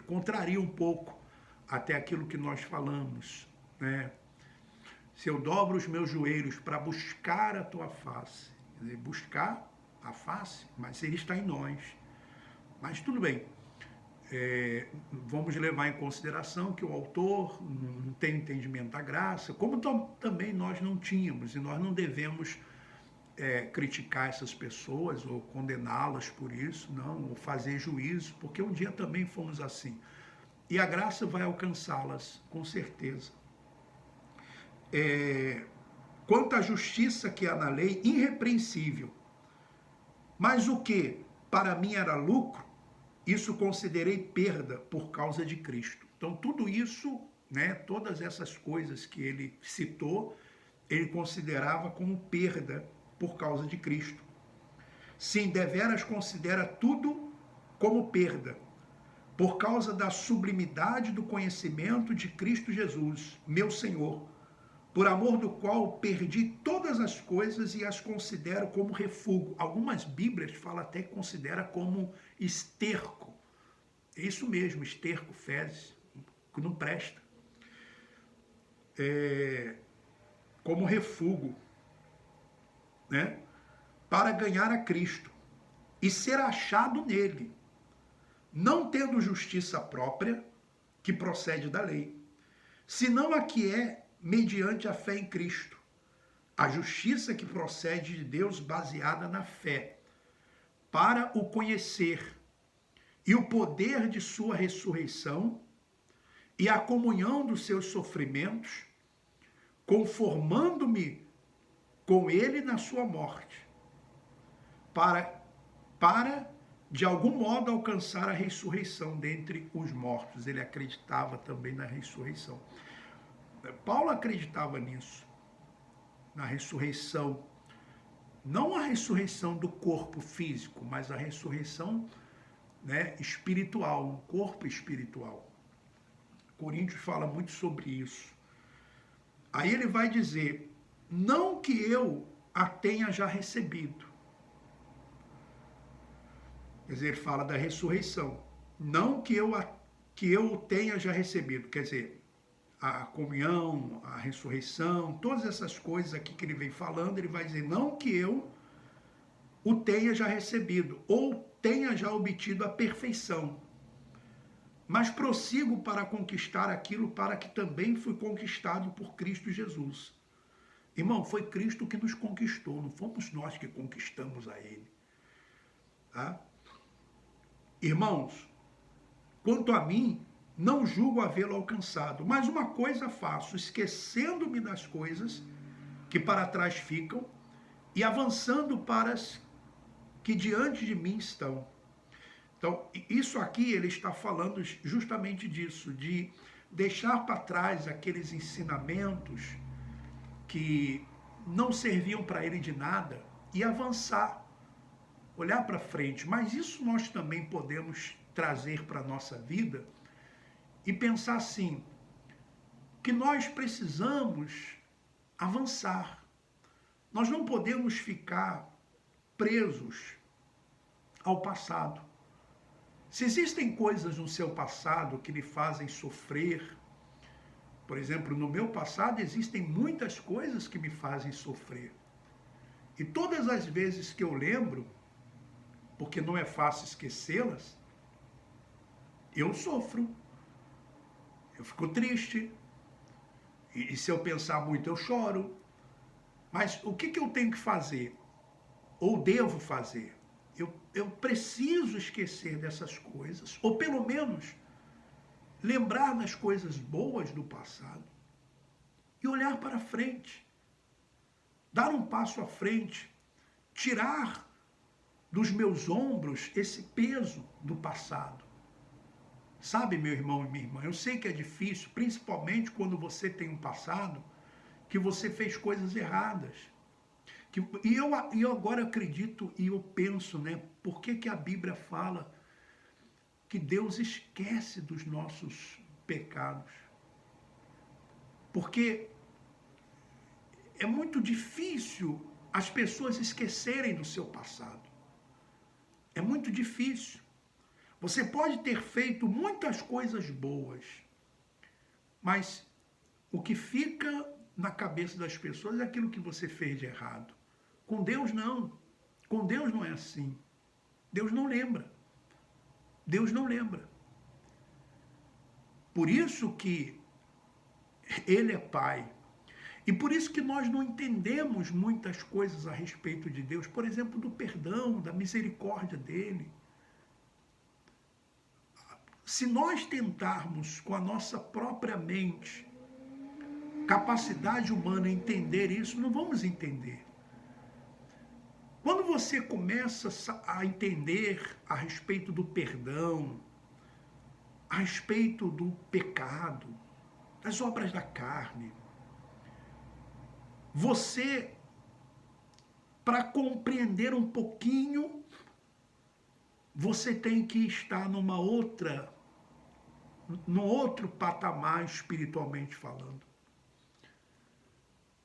contrariam um pouco até aquilo que nós falamos, né? Se eu dobro os meus joelhos para buscar a tua face, quer dizer, buscar a face, mas ele está em nós. Mas tudo bem, vamos levar em consideração que o autor não tem entendimento da graça, como também nós não tínhamos, e nós não devemos criticar essas pessoas ou condená-las por isso, não, ou fazer juízo, porque um dia também fomos assim. E a graça vai alcançá-las, com certeza. Quanto à justiça que há na lei, irrepreensível. Mas o que para mim era lucro, isso considerei perda por causa de Cristo. Então tudo isso, né, todas essas coisas que ele citou, ele considerava como perda por causa de Cristo. Sim, deveras considera tudo como perda, por causa da sublimidade do conhecimento de Cristo Jesus, meu Senhor, por amor do qual perdi todas as coisas e as considero como refúgio. Algumas Bíblias falam até que considera como esterco. É isso mesmo, esterco, fezes, que não presta. Como refúgio, né? Para ganhar a Cristo e ser achado nele, não tendo justiça própria, que procede da lei, senão a que é mediante a fé em Cristo, a justiça que procede de Deus baseada na fé, para o conhecer e o poder de sua ressurreição e a comunhão dos seus sofrimentos, conformando-me com ele na sua morte, para de algum modo alcançar a ressurreição dentre os mortos. Ele acreditava também na ressurreição. Paulo acreditava nisso, na ressurreição, não a ressurreição do corpo físico, mas a ressurreição, né, espiritual, um corpo espiritual. Coríntios fala muito sobre isso. Aí ele vai dizer, não que eu a tenha já recebido. Quer dizer, ele fala da ressurreição. Não que eu o tenha já recebido. Quer dizer, a comunhão, a ressurreição, todas essas coisas aqui que ele vem falando, ele vai dizer, não que eu o tenha já recebido, ou tenha já obtido a perfeição, mas prossigo para conquistar aquilo para que também fui conquistado por Cristo Jesus. Irmão, foi Cristo que nos conquistou, não fomos nós que conquistamos a Ele. Tá? Irmãos, quanto a mim, não julgo havê-lo alcançado, mas uma coisa faço, esquecendo-me das coisas que para trás ficam e avançando para as que diante de mim estão. Então, isso aqui ele está falando justamente disso, de deixar para trás aqueles ensinamentos que não serviam para ele de nada e avançar, olhar para frente. Mas isso nós também podemos trazer para a nossa vida e pensar assim, que nós precisamos avançar. Nós não podemos ficar presos ao passado. Se existem coisas no seu passado que lhe fazem sofrer, por exemplo, no meu passado existem muitas coisas que me fazem sofrer. E todas as vezes que eu lembro, porque não é fácil esquecê-las, eu sofro. Eu fico triste. E se eu pensar muito, eu choro. Mas o que eu tenho que fazer? Ou devo fazer? Eu preciso esquecer dessas coisas, ou pelo menos lembrar das coisas boas do passado e olhar para frente, dar um passo à frente, tirar dos meus ombros esse peso do passado. Sabe, meu irmão e minha irmã, eu sei que é difícil, principalmente quando você tem um passado que você fez coisas erradas. E eu agora acredito e eu penso, né, por que a Bíblia fala que Deus esquece dos nossos pecados? Porque é muito difícil as pessoas esquecerem do seu passado. É muito difícil. Você pode ter feito muitas coisas boas, mas o que fica na cabeça das pessoas é aquilo que você fez de errado. Com Deus não. Com Deus não é assim. Deus não lembra. Deus não lembra. Por isso que Ele é Pai. E por isso que nós não entendemos muitas coisas a respeito de Deus. Por exemplo, do perdão, da misericórdia dEle. Se nós tentarmos com a nossa própria mente, capacidade humana, entender isso, não vamos entender. Quando você começa a entender a respeito do perdão, a respeito do pecado, das obras da carne, você, para compreender um pouquinho, você tem que estar num outro patamar espiritualmente falando.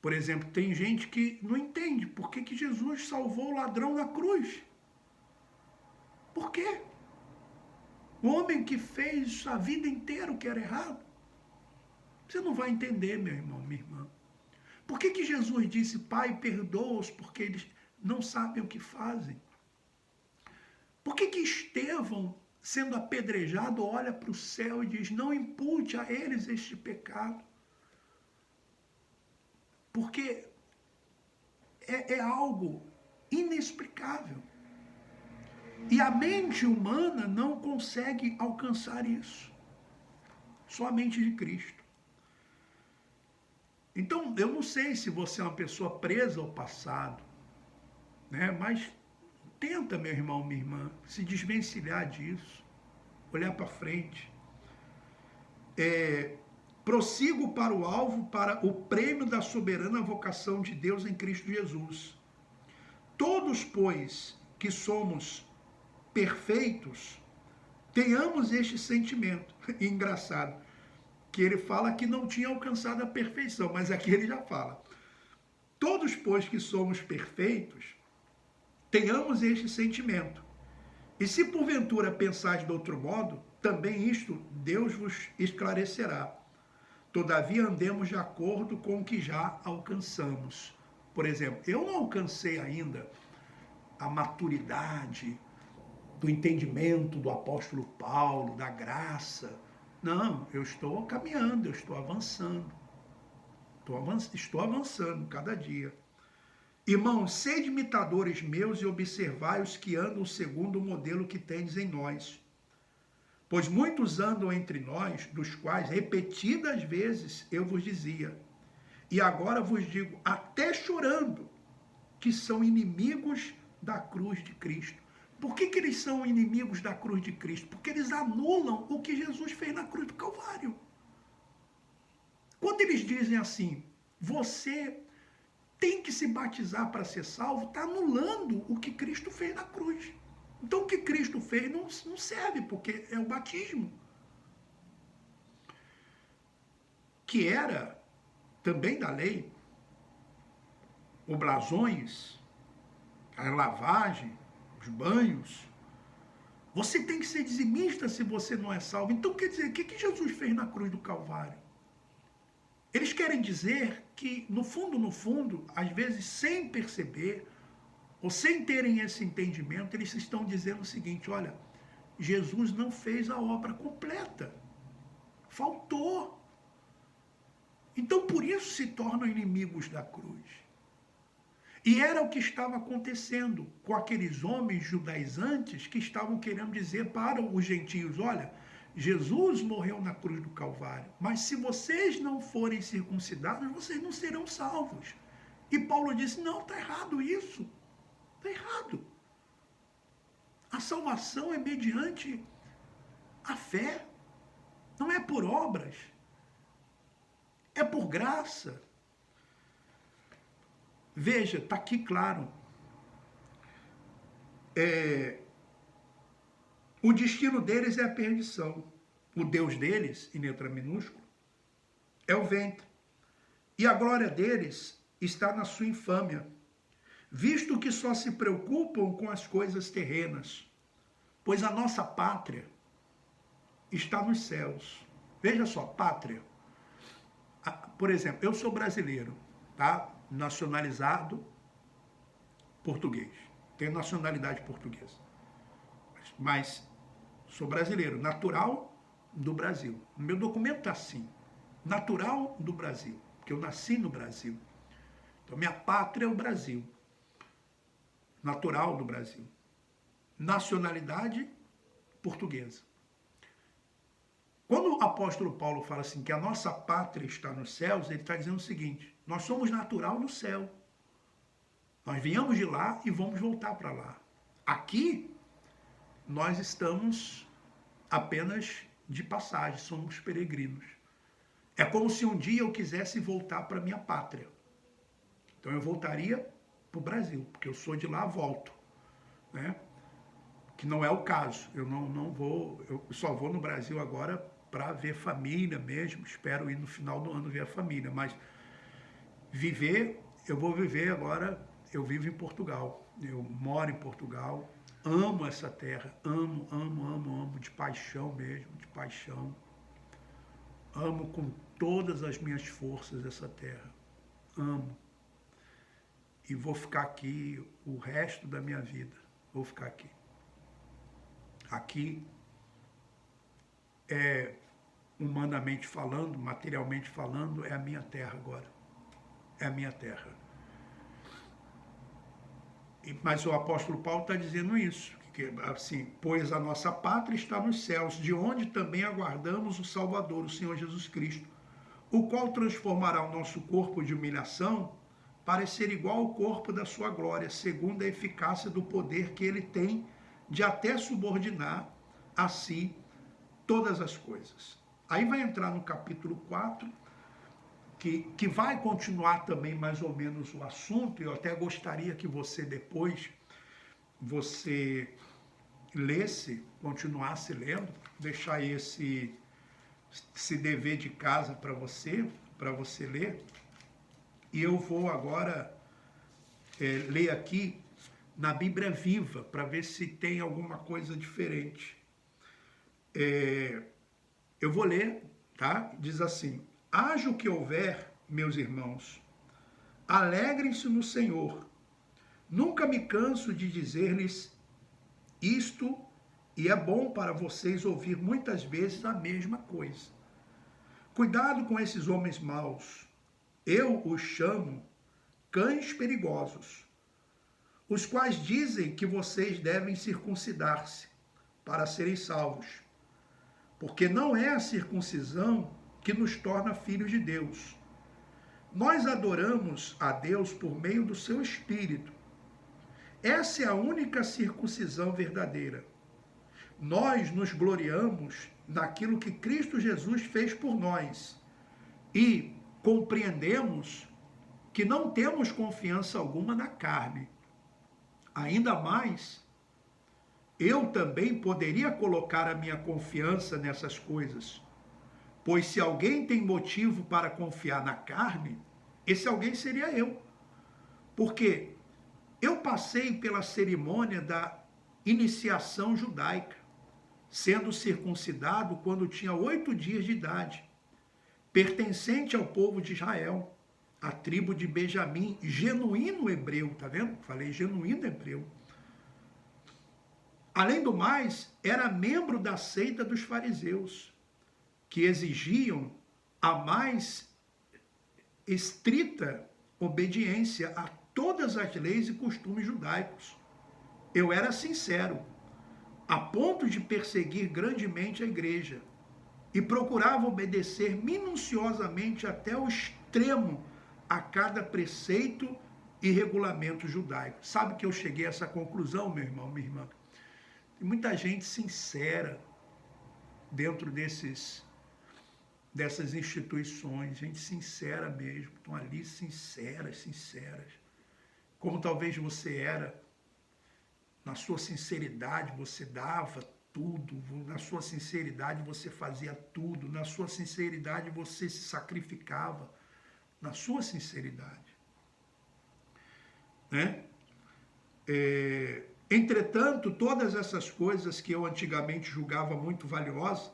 Por exemplo, tem gente que não entende por que Jesus salvou o ladrão na cruz. Por quê? O homem que fez a vida inteira o que era errado. Você não vai entender, meu irmão, minha irmã. Por que Jesus disse, Pai, perdoa-os, porque eles não sabem o que fazem? Por que Estevão, sendo apedrejado, olha para o céu e diz, não impute a eles este pecado? Porque é algo inexplicável. E a mente humana não consegue alcançar isso. Só a mente de Cristo. Então, eu não sei se você é uma pessoa presa ao passado, né? Mas tenta, meu irmão, minha irmã, se desvencilhar disso, olhar para frente. Prossigo para o alvo, para o prêmio da soberana vocação de Deus em Cristo Jesus. Todos, pois, que somos perfeitos, tenhamos este sentimento. Engraçado, que ele fala que não tinha alcançado a perfeição, mas aqui ele já fala. Todos, pois, que somos perfeitos, tenhamos este sentimento. E se porventura pensais de outro modo, também isto Deus vos esclarecerá. Todavia andemos de acordo com o que já alcançamos. Por exemplo, eu não alcancei ainda a maturidade do entendimento do apóstolo Paulo, da graça. Não, eu estou caminhando, eu estou avançando. Estou avançando cada dia. Irmãos, sede imitadores meus e observai os que andam segundo o modelo que tendes em nós. Pois muitos andam entre nós, dos quais repetidas vezes eu vos dizia, e agora vos digo, até chorando, que são inimigos da cruz de Cristo. Por que eles são inimigos da cruz de Cristo? Porque eles anulam o que Jesus fez na cruz do Calvário. Quando eles dizem assim, você tem que se batizar para ser salvo, está anulando o que Cristo fez na cruz. Então o que Cristo fez não serve, porque é o batismo. Que era também da lei, oblações, a lavagem, os banhos. Você tem que ser dizimista se você não é salvo. Então quer dizer, o que Jesus fez na cruz do Calvário? Eles querem dizer que, no fundo, às vezes sem perceber, ou sem terem esse entendimento, eles estão dizendo o seguinte, olha, Jesus não fez a obra completa. Faltou. Então, por isso se tornam inimigos da cruz. E era o que estava acontecendo com aqueles homens judaizantes que estavam querendo dizer para os gentios, olha, Jesus morreu na cruz do Calvário, mas se vocês não forem circuncidados, vocês não serão salvos. E Paulo disse, não, está errado isso. Está errado. A salvação é mediante a fé. Não é por obras. É por graça. Veja, está aqui claro. O destino deles é a perdição. O Deus deles, em letra minúscula, é o ventre. E a glória deles está na sua infâmia, visto que só se preocupam com as coisas terrenas, pois a nossa pátria está nos céus. Veja só, pátria. Por exemplo, eu sou brasileiro, tá? Nacionalizado português. Tenho nacionalidade portuguesa. Mas sou brasileiro, natural do Brasil. O meu documento está assim, natural do Brasil, porque eu nasci no Brasil. Então, minha pátria é o Brasil. Natural do Brasil. Nacionalidade portuguesa. Quando o apóstolo Paulo fala assim que a nossa pátria está nos céus, ele está dizendo o seguinte, nós somos natural no céu. Nós viemos de lá e vamos voltar para lá. Aqui, nós estamos apenas de passagem, somos peregrinos. É como se um dia eu quisesse voltar para minha pátria. Então eu voltaria para o Brasil, porque eu sou de lá, volto, né? Que não é o caso. Eu não vou, eu só vou no Brasil agora para ver família mesmo. Espero ir no final do ano ver a família, mas eu vou viver agora, eu vivo em Portugal, eu moro em Portugal, amo essa terra, amo, amo, amo, amo, de paixão mesmo, de paixão. Amo com todas as minhas forças essa terra, amo. E vou ficar aqui o resto da minha vida, vou ficar aqui. Aqui é, humanamente falando, materialmente falando, é a minha terra agora. É a minha terra. Mas o apóstolo Paulo está dizendo isso, que, assim, pois a nossa pátria está nos céus, de onde também aguardamos o Salvador, o Senhor Jesus Cristo, o qual transformará o nosso corpo de humilhação para ser igual ao corpo da sua glória, segundo a eficácia do poder que ele tem de até subordinar a si todas as coisas. Aí vai entrar no capítulo 4, que vai continuar também mais ou menos o assunto. Eu até gostaria que você depois, você lesse, continuasse lendo, deixar esse dever de casa para você ler. E eu vou agora ler aqui na Bíblia Viva, para ver se tem alguma coisa diferente. Eu vou ler, tá? Diz assim: haja o que houver, meus irmãos, alegrem-se no Senhor. Nunca me canso de dizer-lhes isto, e é bom para vocês ouvir muitas vezes a mesma coisa. Cuidado com esses homens maus. Eu os chamo cães perigosos, os quais dizem que vocês devem circuncidar-se para serem salvos. Porque não é a circuncisão que nos torna filhos de Deus. Nós adoramos a Deus por meio do seu Espírito. Essa é a única circuncisão verdadeira. Nós nos gloriamos naquilo que Cristo Jesus fez por nós e compreendemos que não temos confiança alguma na carne. Ainda mais, eu também poderia colocar a minha confiança nessas coisas, pois se alguém tem motivo para confiar na carne, esse alguém seria eu. Porque eu passei pela cerimônia da iniciação judaica, sendo circuncidado quando tinha 8 dias de idade, pertencente ao povo de Israel, a tribo de Benjamim, genuíno hebreu, tá vendo? Falei genuíno hebreu. Além do mais, era membro da seita dos fariseus, que exigiam a mais estrita obediência a todas as leis e costumes judaicos. Eu era sincero, a ponto de perseguir grandemente a igreja, e procurava obedecer minuciosamente até o extremo a cada preceito e regulamento judaico. Sabe que eu cheguei a essa conclusão, meu irmão, minha irmã? Tem muita gente sincera dentro dessas instituições, gente sincera mesmo, estão ali sinceras, como talvez você era. Na sua sinceridade você dava tudo, na sua sinceridade você fazia tudo, na sua sinceridade você se sacrificava, na sua sinceridade, né? Entretanto, todas essas coisas que eu antigamente julgava muito valiosas,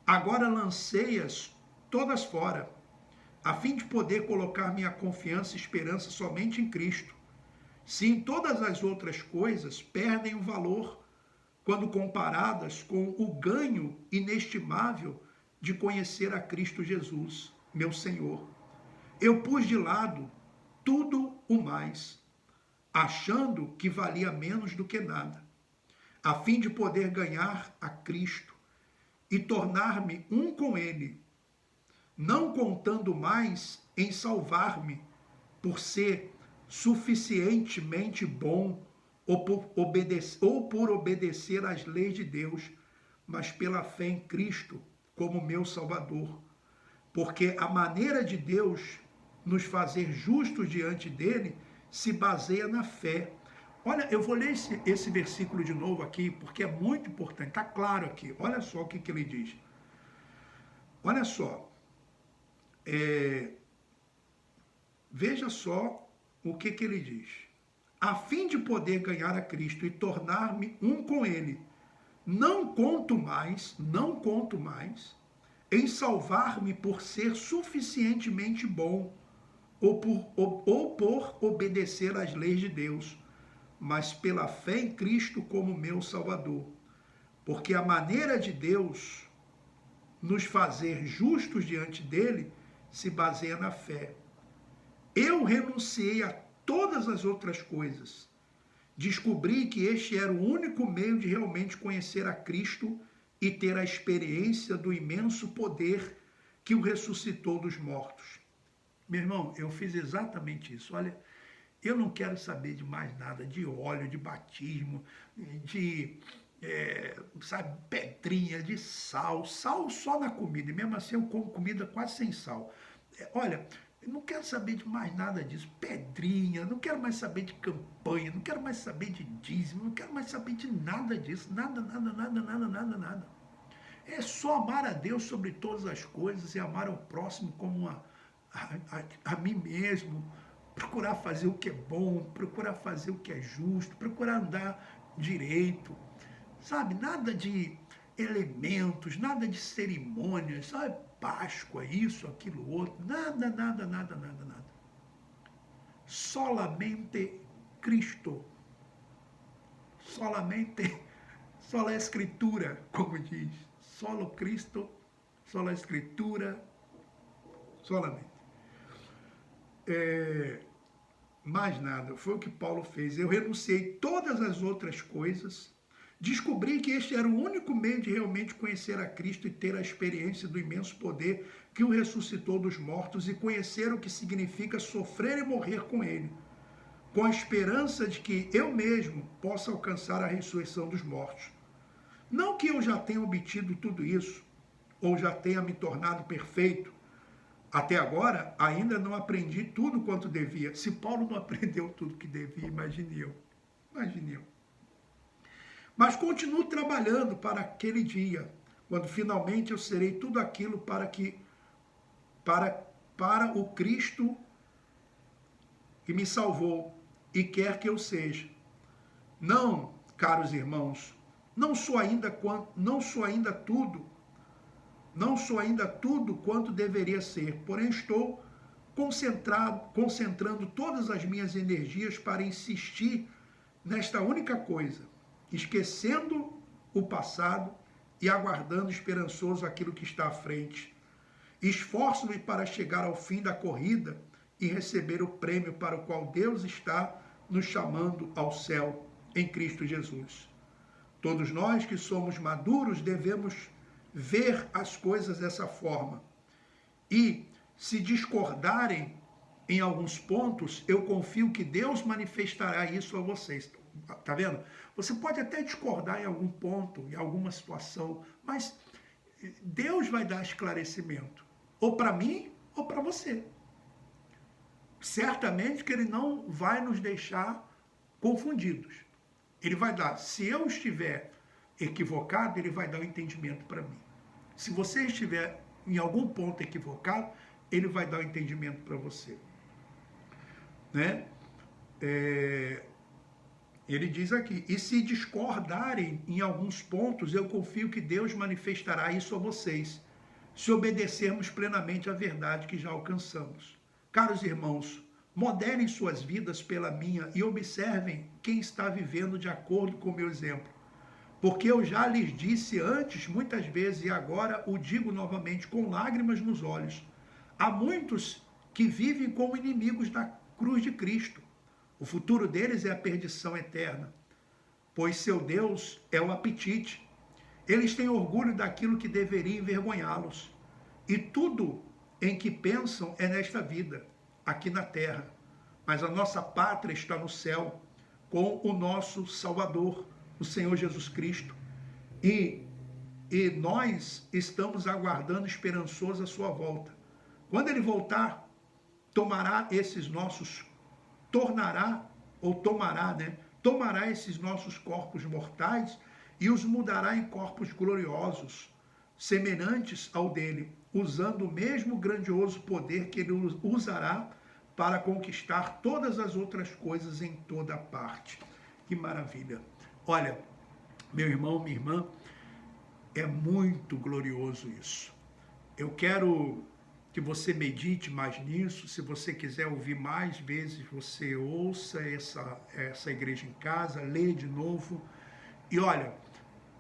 agora lancei-as todas fora, a fim de poder colocar minha confiança e esperança somente em Cristo. Sim, todas as outras coisas perdem o valor quando comparadas com o ganho inestimável de conhecer a Cristo Jesus, meu Senhor. Eu pus de lado tudo o mais, achando que valia menos do que nada, a fim de poder ganhar a Cristo e tornar-me um com Ele, não contando mais em salvar-me por ser suficientemente bom ou por obedecer às leis de Deus, mas pela fé em Cristo como meu Salvador. Porque a maneira de Deus nos fazer justos diante dele se baseia na fé. Olha, eu vou ler esse versículo de novo aqui, porque é muito importante, está claro aqui. Olha só o que ele diz. Olha só. Veja só o que ele diz. A fim de poder ganhar a Cristo e tornar-me um com ele, não conto mais em salvar-me por ser suficientemente bom ou por obedecer às leis de Deus, mas pela fé em Cristo como meu Salvador. Porque a maneira de Deus nos fazer justos diante dele se baseia na fé. Eu renunciei a todas as outras coisas. Descobri que este era o único meio de realmente conhecer a Cristo e ter a experiência do imenso poder que o ressuscitou dos mortos. Meu irmão, eu fiz exatamente isso. Olha, eu não quero saber de mais nada, de óleo, de batismo, de, sabe, pedrinha, de sal. Sal só na comida, e mesmo assim eu como comida quase sem sal. Olha, eu não quero saber de mais nada disso. Pedrinha, não quero mais saber de campanha, não quero mais saber de dízimo, não quero mais saber de nada disso. Nada. É só amar a Deus sobre todas as coisas e amar ao próximo como a mim mesmo. Procurar fazer o que é bom, procurar fazer o que é justo, procurar andar direito. Sabe, nada de elementos, nada de cerimônias, sabe? Páscoa, isso, aquilo, outro, nada. Solamente Cristo. Sola Escritura, como diz. Solo Cristo, sola Escritura, solamente. Mais nada, foi o que Paulo fez. Eu renunciei todas as outras coisas. Descobri que este era o único meio de realmente conhecer a Cristo e ter a experiência do imenso poder que o ressuscitou dos mortos e conhecer o que significa sofrer e morrer com ele, com a esperança de que eu mesmo possa alcançar a ressurreição dos mortos. Não que eu já tenha obtido tudo isso, ou já tenha me tornado perfeito. Até agora, ainda não aprendi tudo quanto devia. Se Paulo não aprendeu tudo que devia, imagine eu. Mas continuo trabalhando para aquele dia, quando finalmente eu serei tudo aquilo para o Cristo que me salvou e quer que eu seja. Não, caros irmãos, não sou ainda tudo quanto deveria ser, porém estou concentrando todas as minhas energias para insistir nesta única coisa, esquecendo o passado e aguardando esperançoso aquilo que está à frente. Esforço-me para chegar ao fim da corrida e receber o prêmio para o qual Deus está nos chamando ao céu em Cristo Jesus. Todos nós que somos maduros devemos ver as coisas dessa forma. E se discordarem em alguns pontos, eu confio que Deus manifestará isso a vocês. Tá vendo? Você pode até discordar em algum ponto, em alguma situação, mas Deus vai dar esclarecimento, ou para mim, ou para você. Certamente que Ele não vai nos deixar confundidos. Ele vai dar, se eu estiver equivocado, Ele vai dar o entendimento para mim. Se você estiver em algum ponto equivocado, Ele vai dar o entendimento para você. Né? Ele diz aqui, e se discordarem em alguns pontos, eu confio que Deus manifestará isso a vocês, se obedecermos plenamente à verdade que já alcançamos. Caros irmãos, modelem suas vidas pela minha e observem quem está vivendo de acordo com o meu exemplo. Porque eu já lhes disse antes muitas vezes e agora o digo novamente com lágrimas nos olhos. Há muitos que vivem como inimigos da cruz de Cristo. O futuro deles é a perdição eterna, pois seu Deus é o apetite. Eles têm orgulho daquilo que deveria envergonhá-los. E tudo em que pensam é nesta vida, aqui na terra. Mas a nossa pátria está no céu, com o nosso Salvador, o Senhor Jesus Cristo. E nós estamos aguardando esperançoso a sua volta. Quando ele voltar, tomará esses nossos corpos mortais e os mudará em corpos gloriosos, semelhantes ao dele, usando o mesmo grandioso poder que ele usará para conquistar todas as outras coisas em toda parte. Que maravilha. Olha, meu irmão, minha irmã, é muito glorioso isso. Eu quero que você medite mais nisso. Se você quiser ouvir mais vezes, você ouça essa igreja em casa, lê de novo. E olha,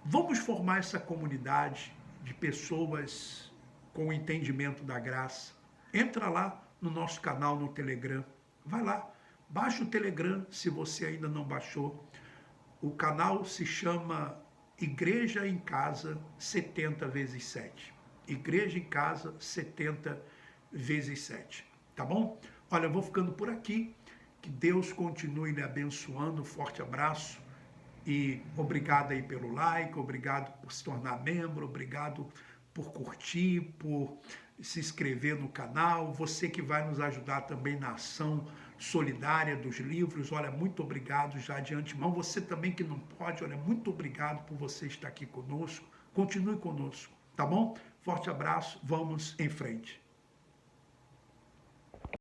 vamos formar essa comunidade de pessoas com o entendimento da graça. Entra lá no nosso canal no Telegram. Vai lá, baixa o Telegram se você ainda não baixou. O canal se chama Igreja em Casa 70 vezes 7. Igreja em Casa 70 vezes 7. Tá bom? Olha, eu vou ficando por aqui. Que Deus continue lhe abençoando. Forte abraço. E obrigado aí pelo like, obrigado por se tornar membro, obrigado por curtir, por se inscrever no canal. Você que vai nos ajudar também na ação solidária dos livros, olha, muito obrigado já de antemão. Você também que não pode, olha, muito obrigado por você estar aqui conosco. Continue conosco, tá bom? Forte abraço, vamos em frente.